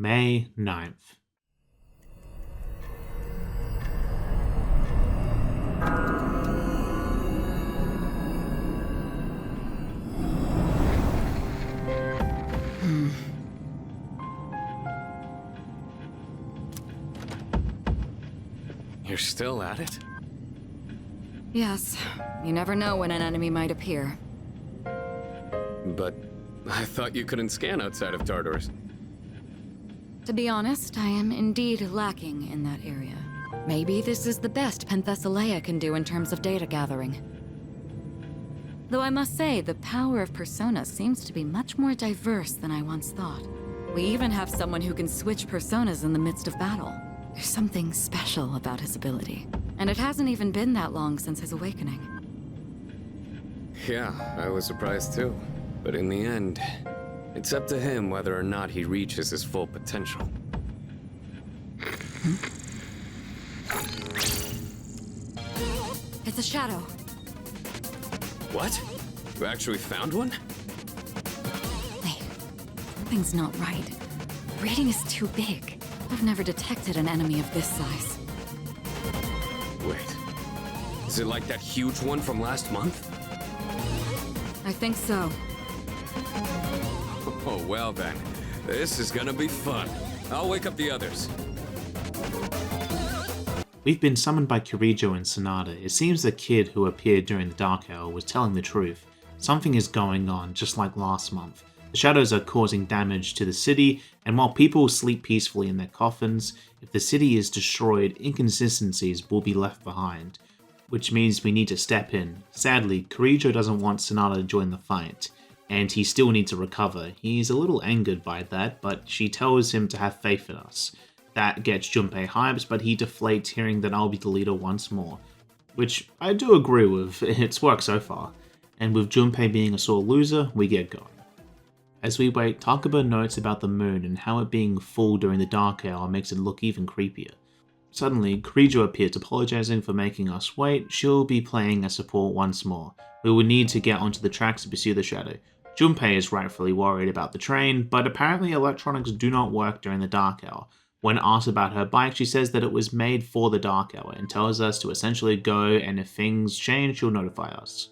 May 9th. You're still at it? Yes, you never know when an enemy might appear. But I thought you couldn't scan outside of Tartarus. To be honest, I am indeed lacking in that area. Maybe this is the best Penthesilea can do in terms of data gathering. Though I must say, the power of Persona seems to be much more diverse than I once thought. We even have someone who can switch personas in the midst of battle. There's something special about his ability. And it hasn't even been that long since his awakening. Yeah, I was surprised too. But in the end, it's up to him whether or not he reaches his full potential. It's a shadow. What? You actually found one? Wait, something's not right. The reading is too big. I've never detected an enemy of this size. Wait. Is it like that huge one from last month? I think so. Oh, well then. This is gonna be fun. I'll wake up the others. We've been summoned by Kirijo and Sonata. It seems the kid who appeared during the Dark Hour was telling the truth. Something is going on, just like last month. The shadows are causing damage to the city, and while people sleep peacefully in their coffins, if the city is destroyed, inconsistencies will be left behind, which means we need to step in. Sadly, Kirijo doesn't want Sonata to join the fight, and he still needs to recover. He's a little angered by that, but she tells him to have faith in us. That gets Junpei hyped, but he deflates hearing that I'll be the leader once more, which I do agree with. It's worked so far. And with Junpei being a sore loser, we get going. As we wait, Takaba notes about the moon and how it being full during the dark hour makes it look even creepier. Suddenly, Kirijo appears apologizing for making us wait. She'll be playing as support once more. We will need to get onto the tracks to pursue the shadow. Junpei is rightfully worried about the train, but apparently electronics do not work during the dark hour. When asked about her bike, she says that it was made for the dark hour and tells us to essentially go, and if things change, she'll notify us.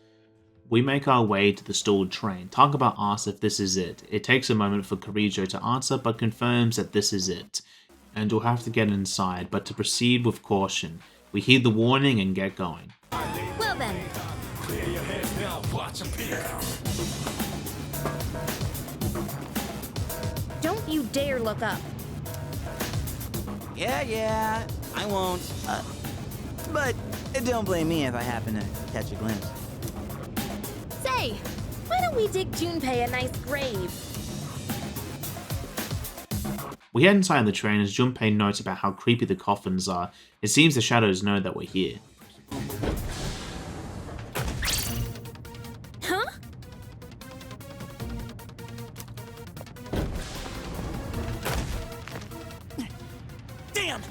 We make our way to the stalled train. Takaba asks if this is it. It takes a moment for Kirijo to answer, but confirms that this is it. And we'll have to get inside, but to proceed with caution. We heed the warning and get going. Well then. Don't you dare look up. Yeah, I won't. But don't blame me if I happen to catch a glimpse. Say, why don't we dig Junpei a nice grave? We head inside the train as Junpei notes about how creepy the coffins are. It seems the shadows know that we're here. Huh? Damn!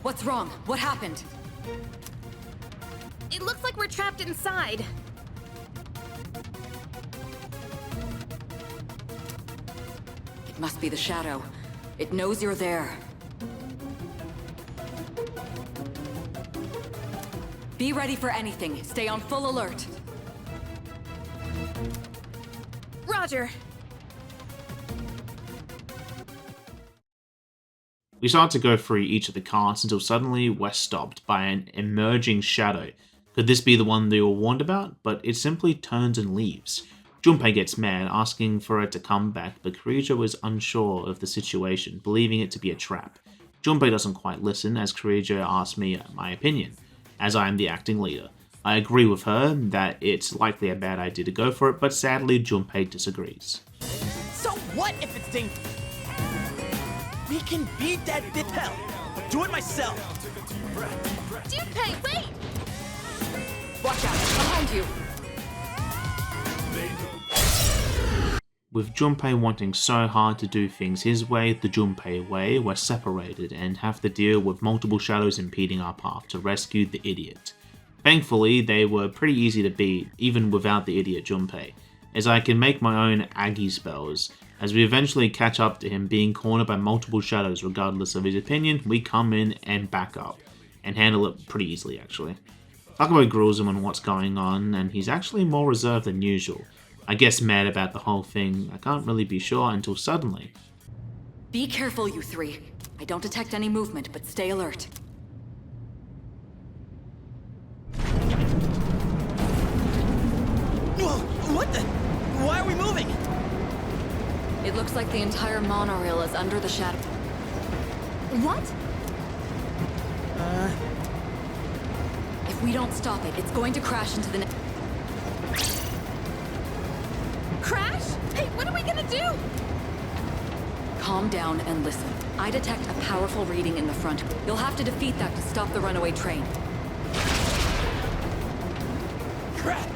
What's wrong? What happened? It looks like we're trapped inside. It must be the shadow. It knows you're there. Be ready for anything. Stay on full alert. Roger. We start to go through each of the cars until suddenly we're stopped by an emerging shadow. Could this be the one they were warned about? But it simply turns and leaves. Junpei gets mad, asking for it to come back, but Kirijo is unsure of the situation, believing it to be a trap. Junpei doesn't quite listen, as Kirijo asks me my opinion, as I am the acting leader. I agree with her that it's likely a bad idea to go for it, but sadly Junpei disagrees. So what if it's dangerous? We can beat that hell. I'll do it myself. Junpei, wait! Watch out! Behind you! With Junpei wanting so hard to do things his way, the Junpei way, we're separated and have to deal with multiple shadows impeding our path to rescue the idiot. Thankfully, they were pretty easy to beat, even without the idiot Junpei, as I can make my own Aggie spells, As we eventually catch up to him being cornered by multiple shadows regardless of his opinion, we come in and back up, and handle it pretty easily actually. Takuba grills him on what's going on, and he's actually more reserved than usual. I guess mad about the whole thing, I can't really be sure until suddenly. Be careful, you three. I don't detect any movement, but stay alert. Whoa, what the? Why are we moving? It looks like the entire monorail is under the shadow. What? If we don't stop it, it's going to crash into the Crash? Hey, what are we gonna do? Calm down and listen. I detect a powerful reading in the front. You'll have to defeat that to stop the runaway train. Crap!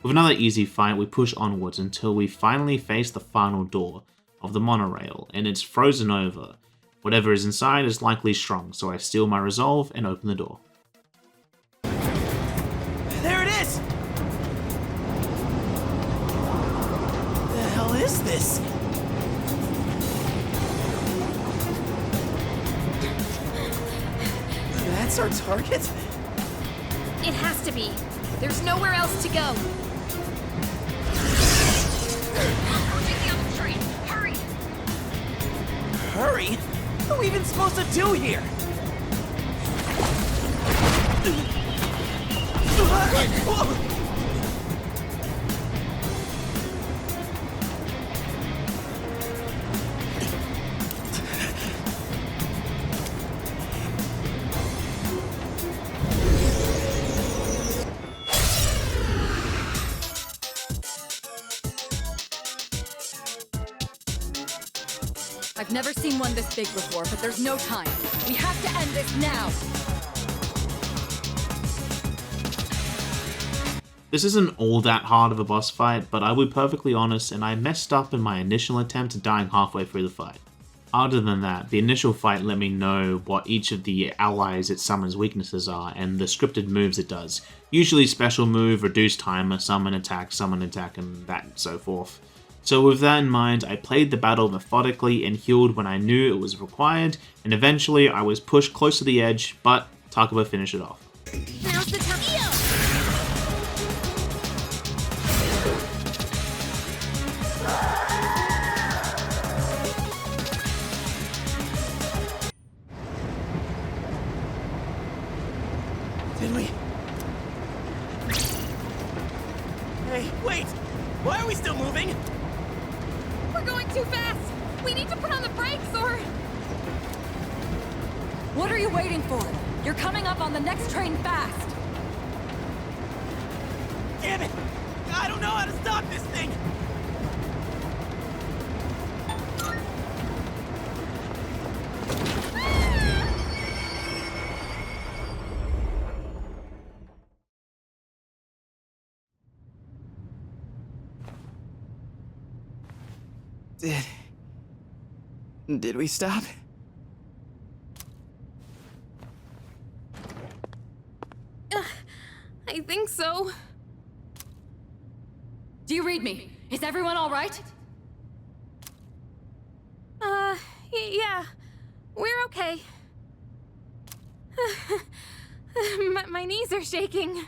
With another easy fight, we push onwards until we finally face the final door of the monorail, and it's frozen over. Whatever is inside is likely strong, so I steel my resolve and open the door. There it is! The hell is this? That's our target? It has to be. There's nowhere else to go. We're taking out the train. Hurry! Hurry? What are we even supposed to do here? Whoa. I've never seen one this big before, but there's no time. We have to end this now! This isn't all that hard of a boss fight, but I will be perfectly honest and I messed up in my initial attempt at dying halfway through the fight. Other than that, the initial fight let me know what each of the allies it summons weaknesses are and the scripted moves it does. Usually special move, reduce timer, summon attack, and that and so forth. So with that in mind, I played the battle methodically and healed when I knew it was required, and eventually I was pushed close to the edge, but Takuba finished it off. Now's the time. Did we? Hey, wait! Why are we still moving? We're going too fast. We need to put on the brakes or... What are you waiting for? You're coming up on the next train fast! Damn it! I don't know how to stop this thing! Did we stop? I think so. Do you read me? Is everyone alright? Yeah. We're okay. My knees are shaking.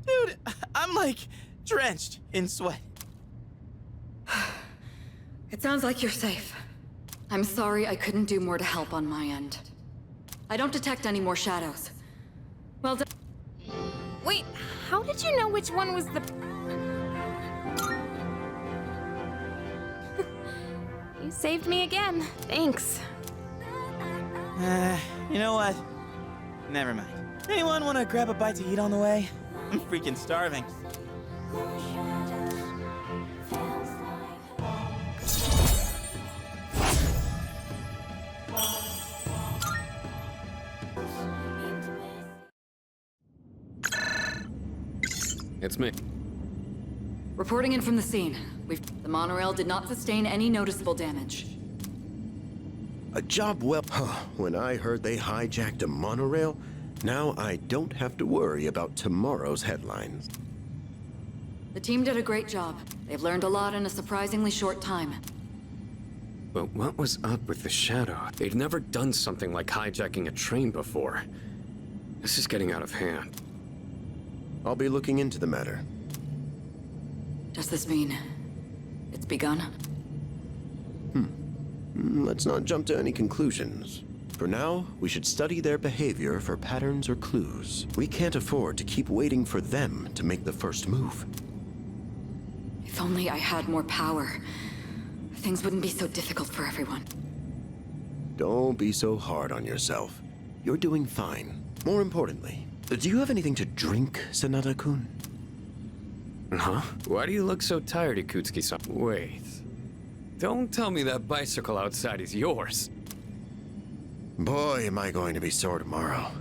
Dude, I'm like drenched in sweat. It sounds like you're safe. I'm sorry I couldn't do more to help on my end. I don't detect any more shadows. Well done. Wait, how did you know which one was the... You saved me again. Thanks. You know what? Never mind. Anyone want to grab a bite to eat on the way? I'm freaking starving. It's me. Reporting in from the scene. The monorail did not sustain any noticeable damage. A job well. When I heard they hijacked a monorail, now I don't have to worry about tomorrow's headlines. The team did a great job. They've learned a lot in a surprisingly short time. But what was up with the Shadow? They'd never done something like hijacking a train before. This is getting out of hand. I'll be looking into the matter. Does this mean it's begun? Let's not jump to any conclusions. For now, we should study their behavior for patterns or clues. We can't afford to keep waiting for them to make the first move. If only I had more power, things wouldn't be so difficult for everyone. Don't be so hard on yourself. You're doing fine. More importantly, do you have anything to drink, Sanada-kun? Huh? Why do you look so tired, Ikutsuki-san? Wait. Don't tell me that bicycle outside is yours. Boy, am I going to be sore tomorrow.